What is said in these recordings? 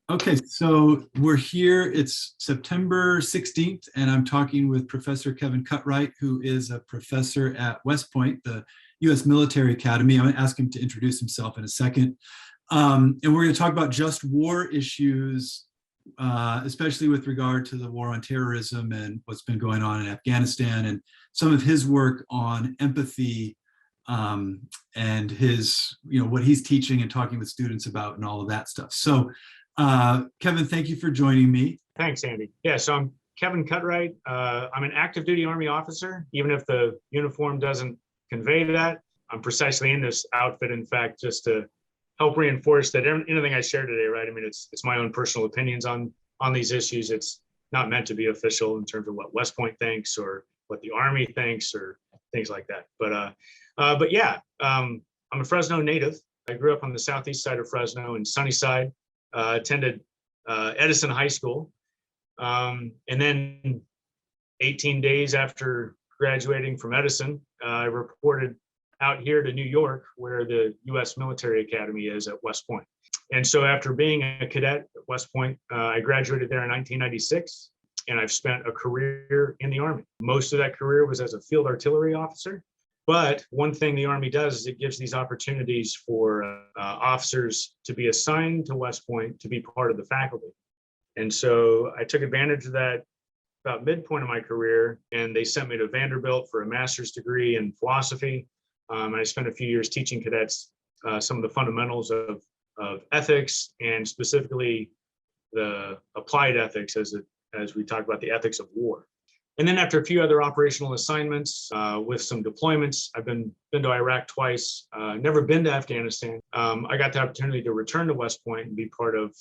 Okay, so we're here. It's September 16th, and I'm talking with Professor Kevin Cutright, who is a professor at West Point, the U.S. Military Academy. I'm going to ask him to introduce himself in a second. And we're going to talk about just war issues, especially with regard to the war on terrorism and what's been going on in Afghanistan, and some of his work on empathy, and his, what he's teaching and talking with students about and all of that stuff. So Kevin, thank you for joining me. Thanks, Andy. Yeah, so I'm Kevin Cutright. I'm an active duty Army officer, even if the uniform doesn't convey that. I'm precisely in this outfit, in fact, just to help reinforce that anything I share today, right? I mean, it's my own personal opinions on these issues. It's not meant to be official in terms of what West Point thinks or what the Army thinks or things like that. But yeah, I'm a Fresno native. I grew up on the southeast side of Fresno in Sunnyside. Attended Edison High School. And then 18 days after graduating from Edison, I reported out here to New York, where the U.S. Military Academy is at West Point. And so after being a cadet at West Point, I graduated there in 1996, and I've spent a career in the Army. Most of that career was as a field artillery officer. But one thing the Army does is it gives these opportunities for officers to be assigned to West Point to be part of the faculty. And so I took advantage of that about midpoint of my career, and they sent me to Vanderbilt for a master's degree in philosophy. And I spent a few years teaching cadets some of the fundamentals of ethics, and specifically the applied ethics as we talk about the ethics of war. And then after a few other operational assignments with some deployments, I've been to Iraq twice, never been to Afghanistan. I got the opportunity to return to West Point and be part of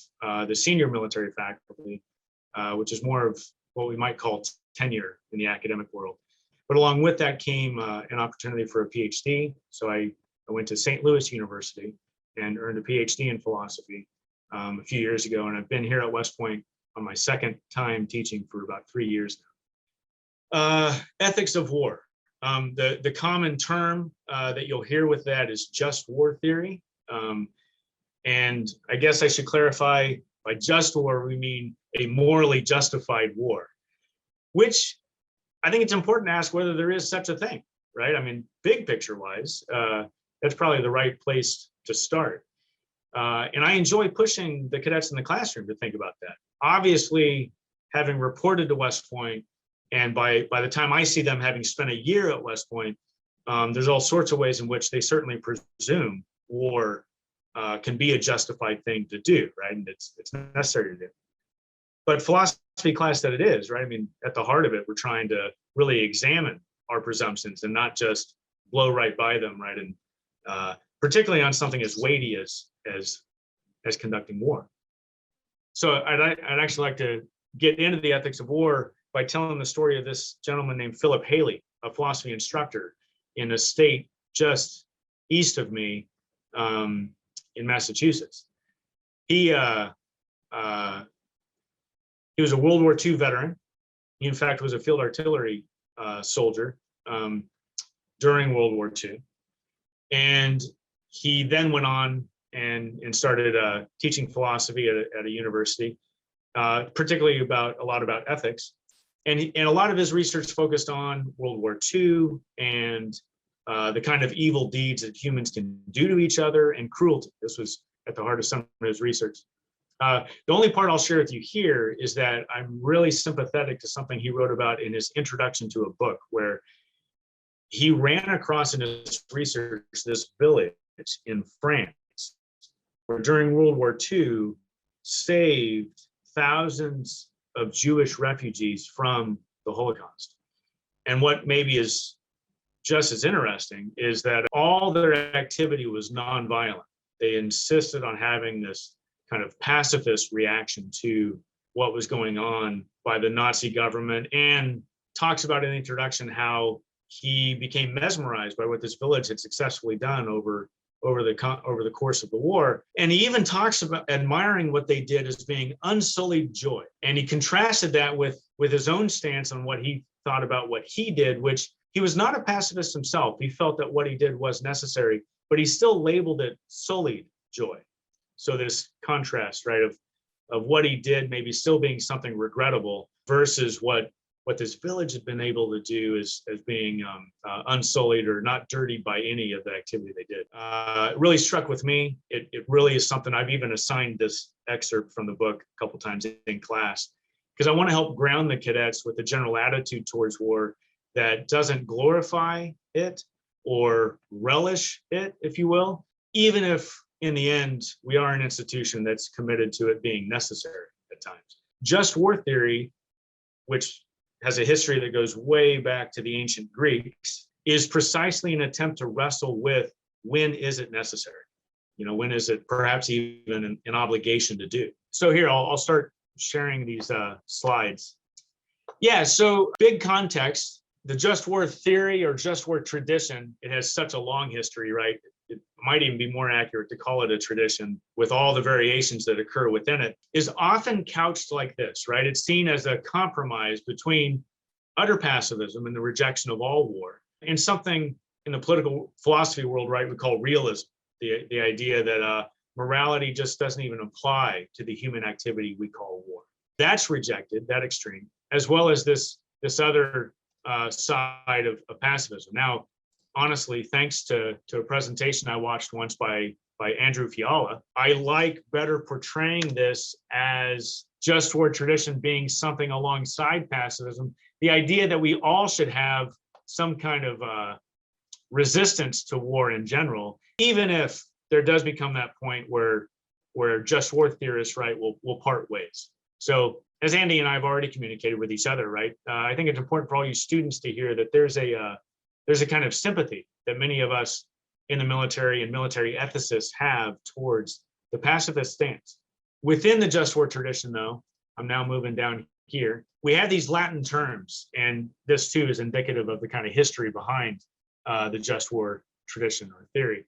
the senior military faculty, which is more of what we might call tenure in the academic world. But along with that came an opportunity for a PhD. So I went to St. Louis University and earned a PhD in philosophy a few years ago. And I've been here at West Point on my second time teaching for about 3 years now. Ethics of war. The common term that you'll hear with that is just war theory. And I guess I should clarify, by just war, we mean a morally justified war, which I think it's important to ask whether there is such a thing, right? I mean, big picture wise, that's probably the right place to start. And I enjoy pushing the cadets in the classroom to think about that. Obviously, having reported to West Point, and by the time I see them having spent a year at West Point, there's all sorts of ways in which they certainly presume war can be a justified thing to do, right? And it's necessary to do. But philosophy class that it is, right? I mean, at the heart of it, we're trying to really examine our presumptions and not just blow right by them, right? And particularly on something as weighty as conducting war. So I'd actually like to get into the ethics of war by telling the story of this gentleman named Philip Haley, a philosophy instructor in a state just east of me in Massachusetts. He was a World War II veteran. He, in fact, was a field artillery soldier during World War II. And he then went on and started teaching philosophy at a university, particularly a lot about ethics. And a lot of his research focused on World War II and the kind of evil deeds that humans can do to each other and cruelty. This was at the heart of some of his research. The only part I'll share with you here is that I'm really sympathetic to something he wrote about in his introduction to a book, where he ran across in his research this village in France, where during World War II saved thousands of Jewish refugees from the Holocaust. And what maybe is just as interesting is that all their activity was nonviolent. They insisted on having this kind of pacifist reaction to what was going on by the Nazi government, and talks about in the introduction how he became mesmerized by what this village had successfully done over the course of the war. And he even talks about admiring what they did as being unsullied joy. And he contrasted that with his own stance on what he thought about what he did, which he was not a pacifist himself. He felt that what he did was necessary, but he still labeled it sullied joy. So this contrast, right, of of what he did maybe still being something regrettable versus what this village had been able to do as being unsullied or not dirtied by any of the activity they did. It really struck with me. It really is something I've even assigned this excerpt from the book a couple times in class, because I want to help ground the cadets with a general attitude towards war that doesn't glorify it or relish it, if you will, even if in the end we are an institution that's committed to it being necessary at times. Just war theory, which has a history that goes way back to the ancient Greeks, is precisely an attempt to wrestle with when is it necessary? When is it perhaps even an obligation to do? So here, I'll start sharing these slides. Yeah, so big context, the just war theory or just war tradition, it has such a long history, right? It might even be more accurate to call it a tradition with all the variations that occur within it, is often couched like this, right? It's seen as a compromise between utter pacifism and the rejection of all war and something in the political philosophy world, right, we call realism, the idea that morality just doesn't even apply to the human activity we call war. That's rejected, that extreme, as well as this other side of pacifism. Now, honestly, thanks to a presentation I watched once by Andrew Fiala, I like better portraying this as just war tradition being something alongside pacifism. The idea that we all should have some kind of resistance to war in general, even if there does become that point where just war theorists, right, will part ways. So as Andy and I have already communicated with each other, right, I think it's important for all you students to hear that there's a kind of sympathy that many of us in the military and military ethicists have towards the pacifist stance. Within the just war tradition, though, I'm now moving down here, we have these Latin terms, and this too is indicative of the kind of history behind the just war tradition or theory.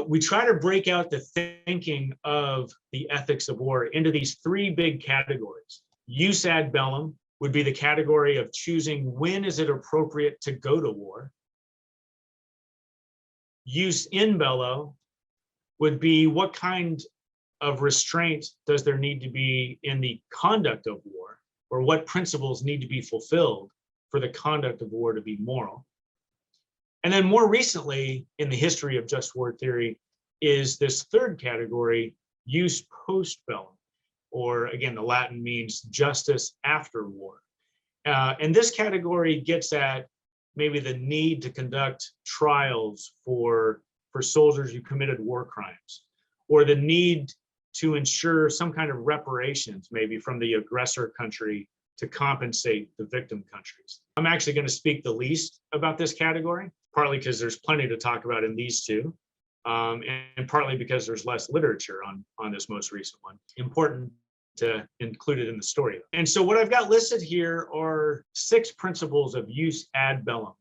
We try to break out the thinking of the ethics of war into these three big categories. Jus ad bellum would be the category of choosing when is it appropriate to go to war. Jus in bello would be what kind of restraint does there need to be in the conduct of war, or what principles need to be fulfilled for the conduct of war to be moral. And then more recently in the history of just war theory is this third category, jus post bellum, or again, the Latin means justice after war. And this category gets at maybe the need to conduct trials for soldiers who committed war crimes, or the need to ensure some kind of reparations, maybe from the aggressor country to compensate the victim countries. I'm actually going to speak the least about this category, partly because there's plenty to talk about in these two, and partly because there's less literature on this most recent one. Important to include it in the story. And so what I've got listed here are 6 principles of jus ad bellum.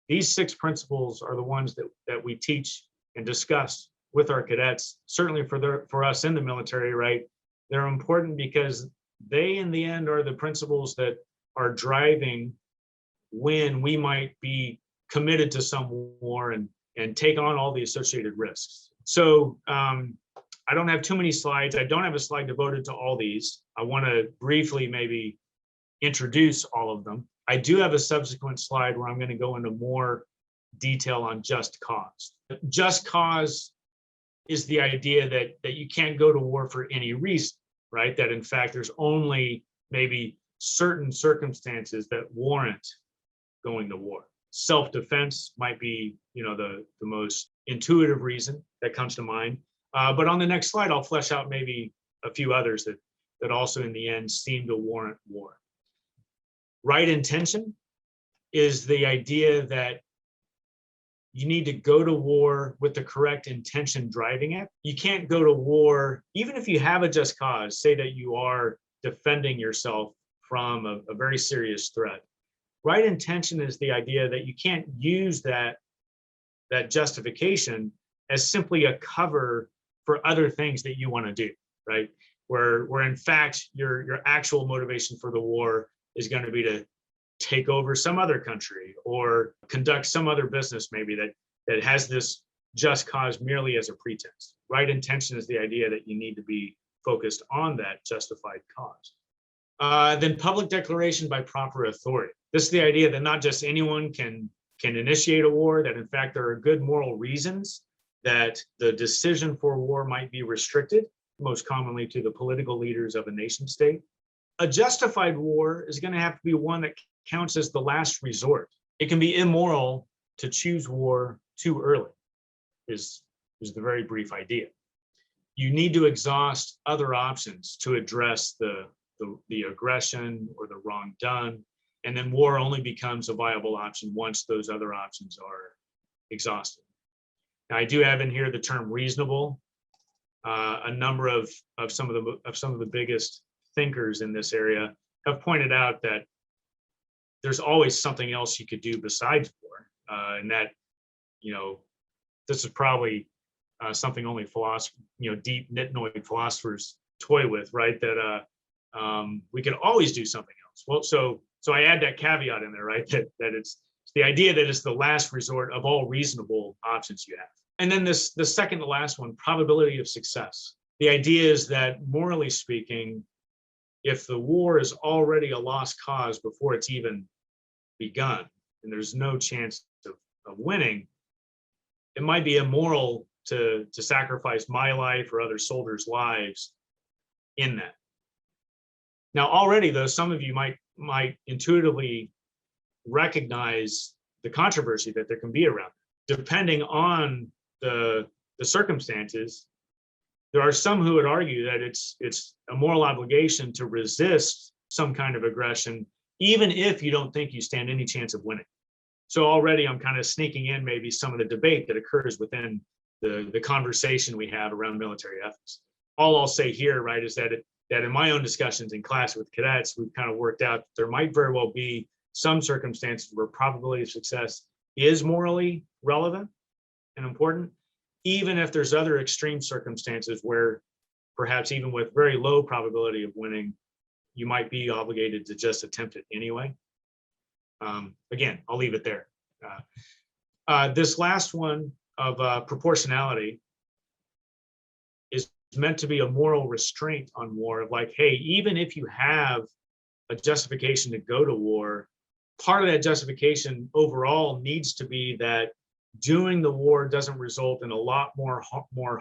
These 6 principles are the ones that we teach and discuss with our cadets, certainly for us in the military, right? They're important because they, in the end, are the principles that are driving when we might be committed to some war and take on all the associated risks. So I don't have too many slides. I don't have a slide devoted to all these. I want to briefly maybe introduce all of them. I do have a subsequent slide where I'm going to go into more detail on just cause. Just cause is the idea that you can't go to war for any reason, right? That in fact, there's only maybe certain circumstances that warrant going to war. Self-defense might be, the most intuitive reason that comes to mind. But on the next slide, I'll flesh out maybe a few others that also in the end seem to warrant war. Right intention is the idea that you need to go to war with the correct intention driving it. You can't go to war, even if you have a just cause, say that you are defending yourself from a very serious threat. Right intention is the idea that you can't use that justification as simply a cover for other things that you want to do, right? Where in fact, your actual motivation for the war is going to be to take over some other country or conduct some other business maybe that has this just cause merely as a pretext. Right intention is the idea that you need to be focused on that justified cause. Then public declaration by proper authority. This is the idea that not just anyone can initiate a war, that in fact there are good moral reasons that the decision for war might be restricted, most commonly to the political leaders of a nation state. A justified war is going to have to be one that counts as the last resort. It can be immoral to choose war too early, is the very brief idea. You need to exhaust other options to address the aggression or the wrong done, and then war only becomes a viable option once those other options are exhausted. Now, I do have in here the term reasonable. A number of some of the biggest thinkers in this area have pointed out that there's always something else you could do besides war, and that, this is probably something only deep nitnoid philosophers toy with, right? That we could always do something else. Well, so I add that caveat in there, right? That it's the idea that it's the last resort of all reasonable options you have. And then the second to last one, probability of success. The idea is that, morally speaking, if the war is already a lost cause before it's even begun, and there's no chance of winning, it might be immoral to sacrifice my life or other soldiers' lives in that. Now, already, though, some of you might intuitively recognize the controversy that there can be around it. Depending on the circumstances, there are some who would argue that it's a moral obligation to resist some kind of aggression, even if you don't think you stand any chance of winning. So already I'm kind of sneaking in maybe some of the debate that occurs within the conversation we have around military ethics. All I'll say here, right, is that in my own discussions in class with cadets, we've kind of worked out that there might very well be some circumstances where probability of success is morally relevant and important, even if there's other extreme circumstances where perhaps even with very low probability of winning, you might be obligated to just attempt it anyway. Again, I'll leave it there. This last one of proportionality is meant to be a moral restraint on war, of like, hey, even if you have a justification to go to war, part of that justification overall needs to be that doing the war doesn't result in a lot more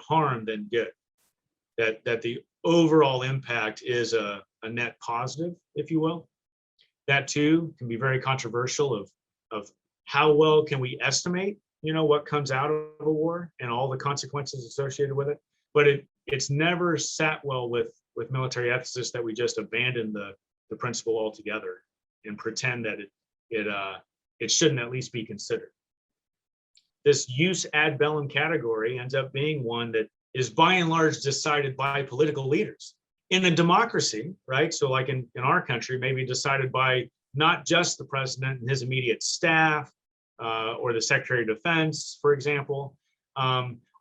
harm than good. That the overall impact is a net positive, if you will. That too can be very controversial of how well can we estimate, what comes out of a war and all the consequences associated with it. But it's never sat well with military ethicists that we just abandon the principle altogether and pretend that it shouldn't at least be considered. This jus ad bellum category ends up being one that is by and large decided by political leaders. In a democracy, right? So like in our country, maybe decided by not just the president and his immediate staff, or the Secretary of Defense, for example.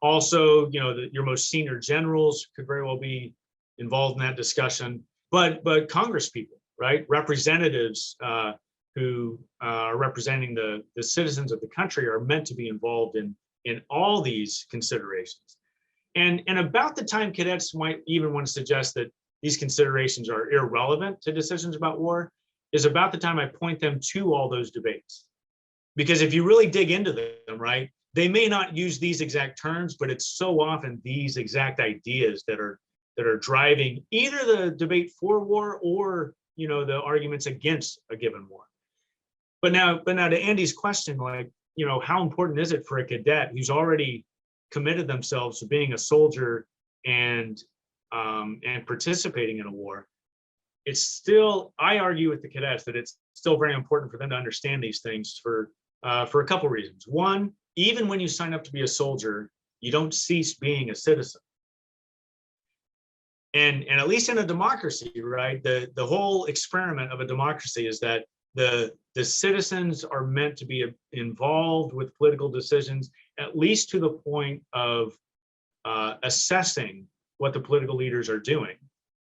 Also, your most senior generals could very well be involved in that discussion, but Congress people, right? Representatives who are representing the citizens of the country are meant to be involved in all these considerations. And about the time cadets might even want to suggest that these considerations are irrelevant to decisions about war is about the time I point them to all those debates. Because if you really dig into them, right, they may not use these exact terms, but it's so often these exact ideas that are driving either the debate for war or the arguments against a given war. But now to Andy's question, like, how important is it for a cadet who's already committed themselves to being a soldier and participating in a war? It's still, I argue with the cadets that it's still very important for them to understand these things for a couple reasons. One, even when you sign up to be a soldier, you don't cease being a citizen. And at least in a democracy, right, the whole experiment of a democracy is that the citizens are meant to be involved with political decisions, at least to the point of assessing what the political leaders are doing,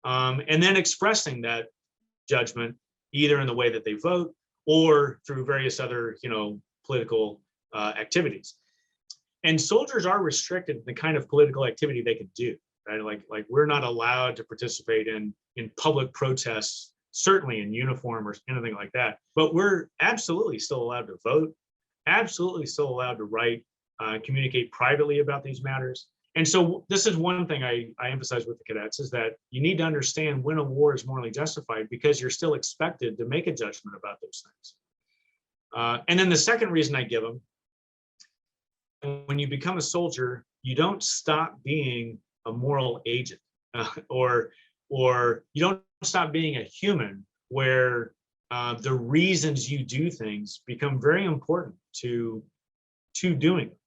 and then expressing that judgment either in the way that they vote or through various other, political activities. And soldiers are restricted in the kind of political activity they can do. right? Like we're not allowed to participate in public protests, certainly in uniform or anything like that. But we're absolutely still allowed to vote, absolutely still allowed to write, communicate privately about these matters. And so this is one thing I emphasize with the cadets, is that you need to understand when a war is morally justified, because you're still expected to make a judgment about those things. And then the second reason I give them, when you become a soldier, you don't stop being a moral agent, or you don't stop being a human, where the reasons you do things become very important to doing it.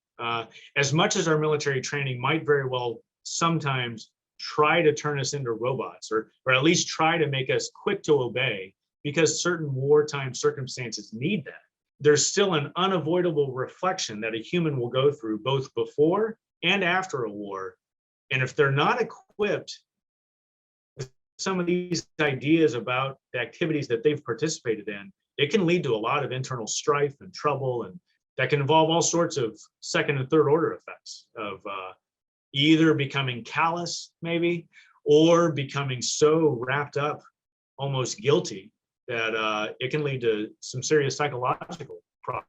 As much as our military training might very well sometimes try to turn us into robots, or at least try to make us quick to obey because certain wartime circumstances need that, there's still an unavoidable reflection that a human will go through both before and after a war. And if they're not equipped with some of these ideas about the activities that they've participated in, it can lead to a lot of internal strife and trouble, and that can involve all sorts of second and third order effects of either becoming callous, maybe, or becoming so wrapped up, almost guilty, that it can lead to some serious psychological problems.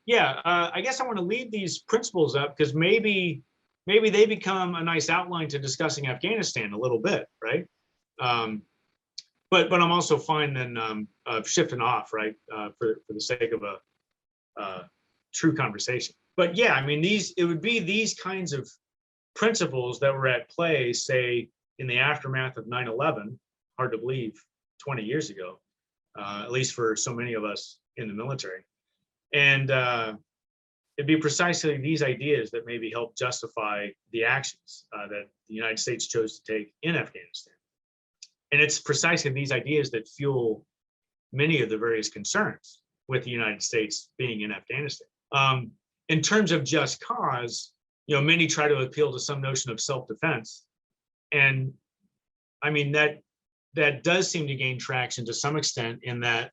Yeah, I guess I want to leave these principles up because maybe they become a nice outline to discussing Afghanistan a little bit, right? But I'm also fine then shifting off, right, for the sake of a true conversation. But yeah, I mean, it would be these kinds of principles that were at play, say, in the aftermath of 9/11, hard to believe, 20 years ago, at least for so many of us in the military. And it'd be precisely these ideas that maybe help justify the actions that the United States chose to take in Afghanistan. And it's precisely these ideas that fuel many of the various concerns with the United States being in Afghanistan. In terms of just cause, many try to appeal to some notion of self-defense. And I mean, that does seem to gain traction to some extent in that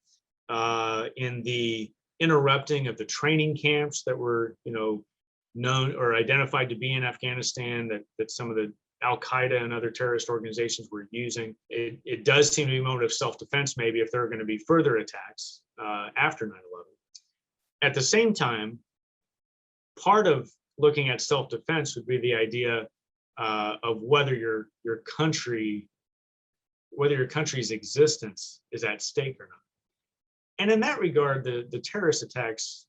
in the interrupting of the training camps that were, known or identified to be in Afghanistan, that some of the Al-Qaeda and other terrorist organizations were using. It does seem to be a moment of self-defense, maybe, if there are going to be further attacks after 9/11. At the same time, part of looking at self-defense would be the idea of whether your country's existence is at stake or not. And in that regard, the terrorist attacks,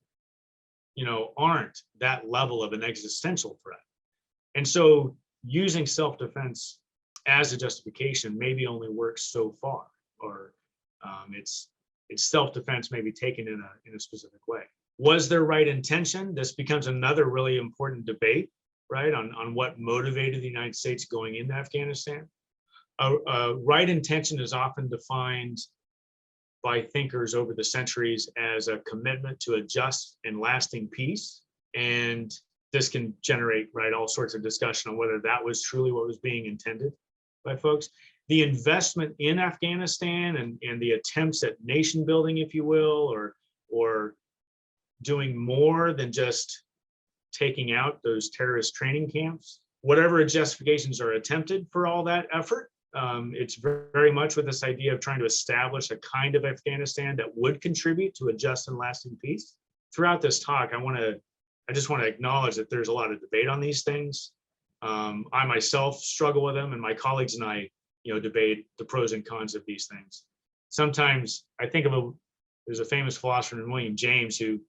aren't that level of an existential threat. And so using self-defense as a justification maybe only works so far, or it's self-defense maybe taken in a specific way. Was there right intention? This becomes another really important debate, right, on what motivated the United States going into Afghanistan. Right intention is often defined by thinkers over the centuries as a commitment to a just and lasting peace. And this can generate, right, all sorts of discussion on whether that was truly what was being intended by folks. The investment in Afghanistan and the attempts at nation building, if you will, or doing more than just taking out those terrorist training camps, whatever justifications are attempted for all that effort, it's very much with this idea of trying to establish a kind of Afghanistan that would contribute to a just and lasting peace. Throughout this talk, I just want to acknowledge that there's a lot of debate on these things. I myself struggle with them, and my colleagues and I, debate the pros and cons of these things. Sometimes I think there's a famous philosopher named William James who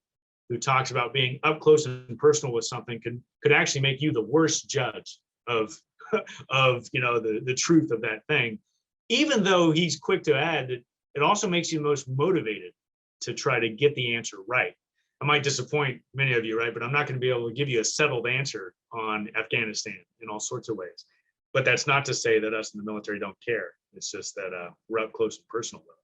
talks about being up close and personal with something could actually make you the worst judge of the truth of that thing, even though he's quick to add that it also makes you the most motivated to try to get the answer right. I might disappoint many of you, right? But I'm not going to be able to give you a settled answer on Afghanistan in all sorts of ways. But that's not to say that us in the military don't care. It's just that we're up close and personal with it.